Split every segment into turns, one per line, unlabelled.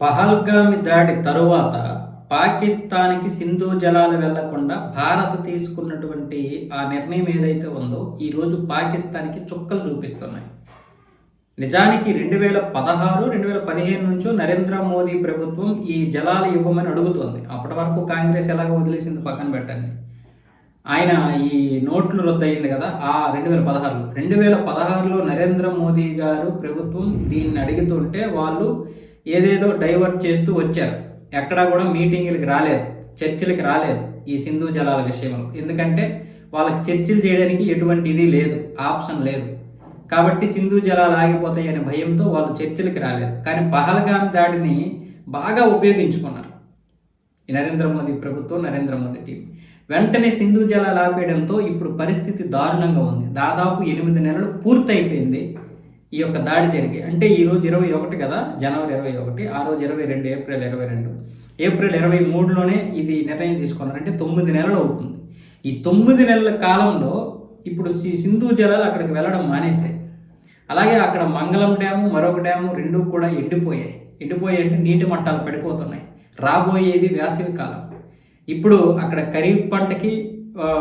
పహల్గామి దాడి తరువాత పాకిస్తాన్‌కి సింధు జలాలు వెళ్లకుండా భారత్ తీసుకున్నటువంటి ఆ నిర్ణయం ఏదైతే ఉందో, ఈరోజు పాకిస్తాన్‌కి చుక్కలు చూపిస్తున్నాయి. నిజానికి 2016, 2015 నుంచో నరేంద్ర మోదీ ప్రభుత్వం ఈ జలాలు ఇవ్వమని అడుగుతోంది. అప్పటి వరకు కాంగ్రెస్ ఎలాగో వదిలేసింది పక్కన పెట్టండి. ఆయన ఈ నోట్లు రద్దయింది కదా! 2016లో. 2016లో నరేంద్ర మోదీ గారు ప్రభుత్వం దీన్ని అడుగుతుంటే వాళ్ళు ఏదేదో డైవర్ట్ చేస్తూ వచ్చారు. ఎక్కడా కూడా మీటింగులకి రాలేదు, చర్చలకి రాలేదు ఈ సింధు జలాల విషయంలో. ఎందుకంటే వాళ్ళకి చర్చలు చేయడానికి ఎటువంటి ఇది లేదు, ఆప్షన్ లేదు. కాబట్టి సింధు జలాలు ఆగిపోతాయి అనే భయంతో వాళ్ళు చర్చలకి రాలేదు. కానీ పహల్గామ్ దాడిని బాగా ఉపయోగించుకున్నారు ఈ నరేంద్ర మోదీ ప్రభుత్వం, నరేంద్ర మోదీ టీం. వెంటనే సింధు జలాలు ఆపేయడంతో ఇప్పుడు పరిస్థితి దారుణంగా ఉంది. దాదాపు 8 నెలలు పూర్తయిపోయింది ఈ యొక్క దాడి జరిగి. అంటే ఈరోజు 21 కదా, జనవరి 21, ఆ రోజు 22, ఏప్రిల్ 22, ఏప్రిల్ 23లోనే ఇది నిర్ణయం తీసుకున్నారు. అంటే 9 నెలలు అవుతుంది. ఈ 9 నెలల కాలంలో ఇప్పుడు సింధు జలాలు అక్కడికి వెళ్ళడం మానేశాయి. అలాగే అక్కడ మంగళం డ్యాము, మరొక డ్యాము రెండు కూడా ఎండిపోయాయి. అంటే నీటి మట్టాలు పడిపోతున్నాయి. రాబోయేది వేసవి కాలం. ఇప్పుడు అక్కడ ఖరీఫ్ పంటకి,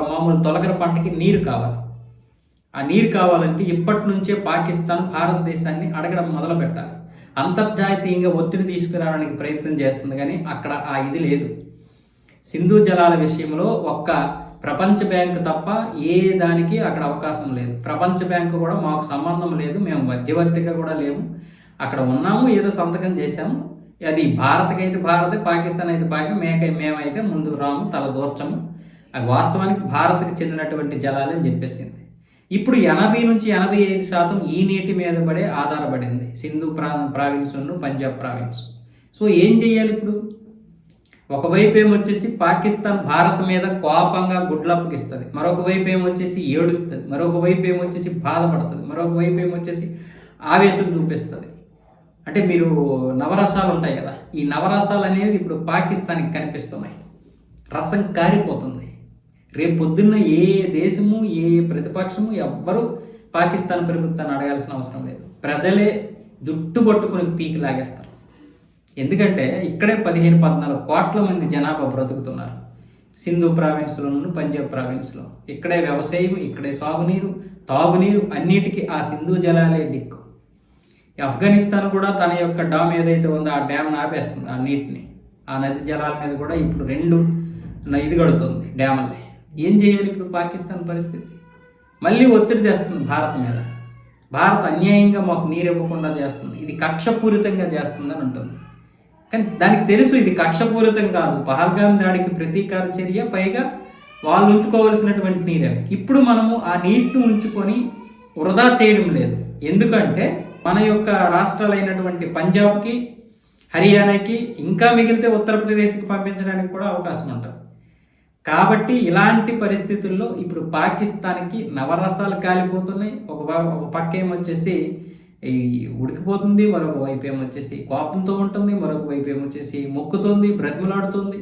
మామూలు తొలకర పంటకి నీరు కావాలి. ఆ నీరు కావాలంటే ఇప్పటి నుంచే పాకిస్తాన్ భారతదేశాన్ని అడగడం మొదలు పెట్టాలి. అంతర్జాతీయంగా ఒత్తిడి తీసుకురావడానికి ప్రయత్నం చేస్తుంది, కానీ అక్కడ ఆ ఇది లేదు. సింధు జలాల విషయంలో ఒక్క ప్రపంచ బ్యాంకు తప్ప ఏ దానికి అక్కడ అవకాశం లేదు. ప్రపంచ బ్యాంకు కూడా మాకు సంబంధం లేదు, మేము మధ్యవర్తిగా కూడా లేము. అక్కడ ఉన్నాము, ఏదో సంతకం చేశాము. అది భారత్కైతే భారత్, పాకిస్తాన్ అయితే మేమైతే ముందుకు రాము, తల దూర్చము. అది వాస్తవానికి భారత్కి చెందినటువంటి జలాలని చెప్పేసింది. ఇప్పుడు 80 నుంచి 85% ఈ నీటి మీద పడే ఆధారపడింది Sindhu province, Punjab province. So ఏం చేయాలి ఇప్పుడు? ఒకవైపు ఏమొచ్చేసి పాకిస్తాన్ భారత్ మీద కోపంగా గుడ్లప్పగిస్తుంది, మరొక వైపు ఏమొచ్చేసి ఏడుస్తుంది, మరొక వైపు ఏమొచ్చేసి బాధపడుతుంది, మరొక వైపు ఏమొచ్చేసి ఆవేశం చూపిస్తుంది. అంటే మీరు నవరసాలు ఉంటాయి కదా, ఈ నవరసాలు అనేవి ఇప్పుడు పాకిస్తాన్కి కనిపిస్తున్నాయి. రసం కారిపోతుంది. రేపు పొద్దున్న ఏ దేశము, ఏ ప్రతిపక్షము ఎవ్వరూ పాకిస్తాన్ ప్రభుత్వాన్ని అడగాల్సిన అవసరం లేదు. ప్రజలే జుట్టు పట్టుకుని పీకి లాగేస్తారు. ఎందుకంటే ఇక్కడే 15-14 కోట్ల మంది జనాభా బ్రతుకుతున్నారు సింధు ప్రావిన్స్లోను, పంజాబ్ ప్రావిన్స్లో. ఇక్కడే వ్యవసాయం, ఇక్కడే సాగునీరు, తాగునీరు, అన్నిటికీ ఆ సింధు జలాలే దిక్కు. ఆఫ్ఘనిస్తాన్ కూడా తన యొక్క డామ్ ఏదైతే ఉందో ఆ డ్యామ్ను ఆపేస్తుంది. ఆ నీటిని, ఆ నది జలాల మీద కూడా ఇప్పుడు 2 ఇది కడుతుంది డ్యాముల్ని. ఏం చేయాలి ఇప్పుడు పాకిస్తాన్ పరిస్థితి? మళ్ళీ ఒత్తిడి తెస్తుంది భారత్ మీద. భారత్ అన్యాయంగా మాకు నీరు ఇవ్వకుండా చేస్తుంది, ఇది కక్షపూరితంగా చేస్తుందని ఉంటుంది. కానీ దానికి తెలుసు ఇది కక్షపూరితం కాదు, పహల్గామ్ దాడికి ప్రతీకార చర్య, పైగా వాళ్ళు ఉంచుకోవాల్సినటువంటి నీరే. ఇప్పుడు మనము ఆ నీటిని ఉంచుకొని వృధా చేయడం లేదు. ఎందుకంటే మన యొక్క రాష్ట్రాలైనటువంటి పంజాబ్కి, హర్యానాకి, ఇంకా మిగిలితే ఉత్తరప్రదేశ్కి పంపించడానికి కూడా అవకాశం ఉంటుంది. కాబట్టి ఇలాంటి పరిస్థితుల్లో ఇప్పుడు పాకిస్తాన్కి నవరసాలు కాలిపోతున్నాయి. ఒక పక్క ఏమొచ్చేసి ఉడికిపోతుంది, మరొక వైపు ఏమొచ్చేసి కోపంతో ఉంటుంది, మరొక వైపు ఏమొచ్చేసి మొక్కుతుంది, బ్రతిమలాడుతుంది.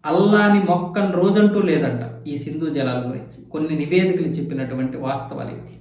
అల్లాని మొక్కని రోజంటూ లేదంట ఈ సింధు జలాల గురించి. కొన్ని నివేదికలు చెప్పినటువంటి వాస్తవాలు ఇవి.